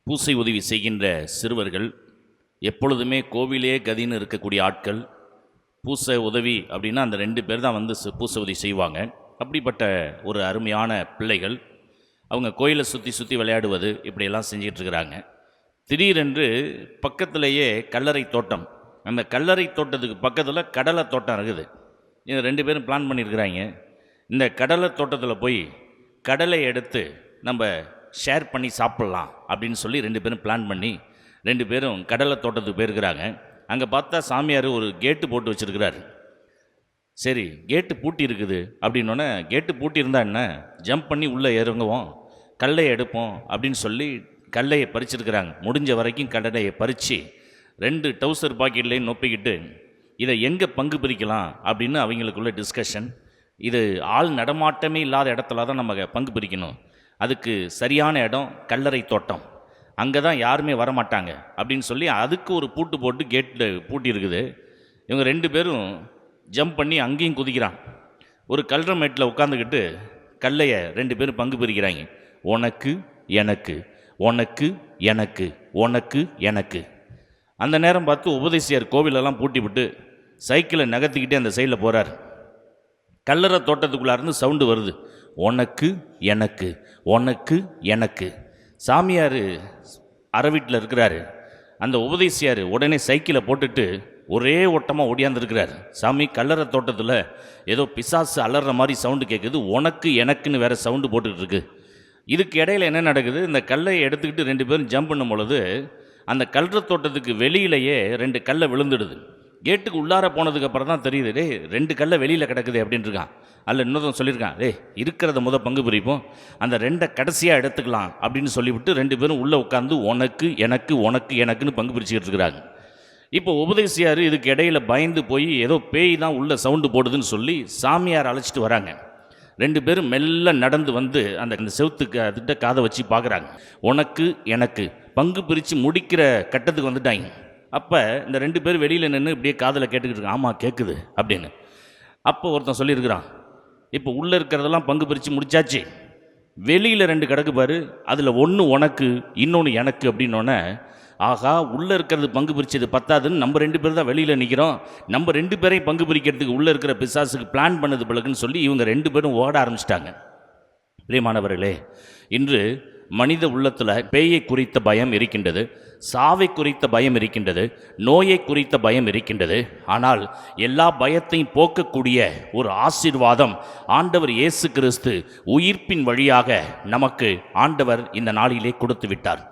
பூசை உதவி செய்கின்ற சிறுவர்கள் எப்பொழுதுமே கோவிலே கதின்னு இருக்கக்கூடிய ஆட்கள். பூசை உதவி அப்படின்னா அந்த 2 பேர் தான் வந்து பூசை உதவி செய்வாங்க. அப்படிப்பட்ட ஒரு அருமையான பிள்ளைகள். அவங்க கோயிலை சுற்றி சுற்றி விளையாடுவது இப்படியெல்லாம் செஞ்சிட்ருக்கிறாங்க. திடீரென்று பக்கத்திலேயே கல்லறை தோட்டம், அந்த கல்லறை தோட்டத்துக்கு பக்கத்தில் கடலை தோட்டம் இருக்குது. இது 2 பேரும் பிளான் பண்ணியிருக்கிறாங்க. இந்த கடலை தோட்டத்தில் போய் கடலை எடுத்து நம்ம ஷேர் பண்ணி சாப்பிட்லாம் அப்படின்னு சொல்லி 2 பேரும் பிளான் பண்ணி 2 பேரும் கடலை தோட்டத்துக்கு போயிருக்கிறாங்க. அங்கே பார்த்தா சாமியார் ஒரு கேட்டு போட்டு வச்சுருக்கிறார். சரி, கேட்டு பூட்டி இருக்குது அப்படின்னோடனே, கேட்டு பூட்டி இருந்தால் என்ன, ஜம்ப் பண்ணி உள்ளே இறங்குவோம், கல்லையை எடுப்போம் அப்படின்னு சொல்லி கல்லையை பறிச்சிருக்கிறாங்க. முடிஞ்ச வரைக்கும் கடலையை பறித்து 2 டவுசர் பாக்கெட்லேயும் நொப்பிக்கிட்டு இதை எங்கே பங்கு பிரிக்கலாம் அப்படின்னு அவங்களுக்குள்ள டிஸ்கஷன். இது ஆள் நடமாட்டமே இல்லாத இடத்துல தான் நம்ம பங்கு பிரிக்கணும். அதுக்கு சரியான இடம் கல்லறை தோட்டம், அங்கே தான் யாருமே வரமாட்டாங்க அப்படின்னு சொல்லி அதுக்கு ஒரு பூட்டு போட்டு கேட்டில் பூட்டி இருக்குது. இவங்க 2 பேரும் ஜம்ப் பண்ணி அங்கேயும் குதிக்கிறான். ஒரு கல்ற மேட்டில் உட்காந்துக்கிட்டு கல்லையை 2 பேரும் பங்கு பிரிக்கிறாங்க. உனக்கு எனக்கு, உனக்கு எனக்கு, உனக்கு எனக்கு. அந்த நேரம் பார்த்து உபதேசியார் கோவிலெல்லாம் பூட்டி விட்டு சைக்கிளை நகர்த்திக்கிட்டே அந்த சைடில் போகிறார். கல்லறை தோட்டத்துக்குள்ளாருந்து சவுண்டு வருது, உனக்கு எனக்கு, உனக்கு எனக்கு. சாமியார் அறவீட்டில் இருக்கிறாரு. அந்த உபதேசியார் உடனே சைக்கிளை போட்டுட்டு ஒரே ஓட்டமாக ஓடியாந்துருக்கிறார். சாமி, கல்லறை தோட்டத்தில் ஏதோ பிசாசு அலற மாதிரி சவுண்டு கேட்குது, உனக்கு எனக்குன்னு வேறு சவுண்டு போட்டுக்கிட்டு இருக்கு. இதுக்கு இடையில் என்ன நடக்குது, இந்த கல்லையை எடுத்துக்கிட்டு 2 பேரும் ஜம்ப் பண்ணும் பொழுது அந்த கல்லறை தோட்டத்துக்கு வெளியிலேயே 2 கல்லை விழுந்துடுது. கேட்டுக்கு உள்ளார போனதுக்கப்புறம் தான் தெரியுது, டே 2 கல்லை வெளியில் கிடக்குது அப்படின்ட்டு இருக்கான். அதில் இன்னொருத்தன் சொல்லியிருக்கான், டே இருக்கிறத பங்கு பிரிப்போம், அந்த 2 கடைசியாக எடுத்துக்கலாம் அப்படின்னு சொல்லிவிட்டு 2 பேரும் உள்ளே உட்காந்து உனக்கு எனக்கு, உனக்கு எனக்குன்னு பங்கு பிரிச்சுக்கிட்டு இருக்கிறாங்க. இப்போ உபதேசியார் இதுக்கு இடையில் பயந்து போய் ஏதோ பேய் தான் உள்ள சவுண்டு போடுதுன்னு சொல்லி சாமியார் அழைச்சிட்டு வராங்க. 2 பேரும் மெல்ல நடந்து வந்து அந்த செவுத்துக்கு அதுகிட்ட காதை வச்சு பார்க்குறாங்க. உனக்கு எனக்கு பங்கு பிரித்து முடிக்கிற கட்டத்துக்கு வந்துட்டாங்க. அப்போ இந்த 2 பேர் வெளியில் நின்று இப்படியே காதில் கேட்டுக்கிட்டு இருக்காங்க. ஆமாம் கேட்குது அப்படின்னு. அப்போ ஒருத்தன் சொல்லியிருக்கிறான், இப்போ உள்ளே இருக்கிறதெல்லாம் பங்கு பிரித்து முடிச்சாச்சு, வெளியில் 2 கிடக்கு பாரு, அதில் ஒன்று உனக்கு இன்னொன்று எனக்கு அப்படின்னோடனே, ஆகா உள்ளே இருக்கிறது பங்கு பிரித்தது பத்தாதுன்னு நம்ம 2 பேர் தான் வெளியில் நிற்கிறோம், நம்ம 2 பேரையும் பங்கு பிரிக்கிறதுக்கு உள்ளே இருக்கிற பிசாசுக்கு பிளான் பண்ணது பிறகுன்னு சொல்லி இவங்க 2 பேரும் ஓட ஆரம்பிச்சிட்டாங்க. பிரியமானவர்களே, இன்று மனித உள்ளத்தில் பேயை குறித்த பயம் இருக்கின்றது, சாவை குறித்த பயம் இருக்கின்றது, நோயை குறித்த பயம் இருக்கின்றது. ஆனால் எல்லா பயத்தையும் போக்கக்கூடிய ஒரு ஆசீர்வாதம் ஆண்டவர் இயேசு கிறிஸ்து உயிர்ப்பின் வழியாக நமக்கு ஆண்டவர் இந்த நாளிலே கொடுத்து விட்டார்.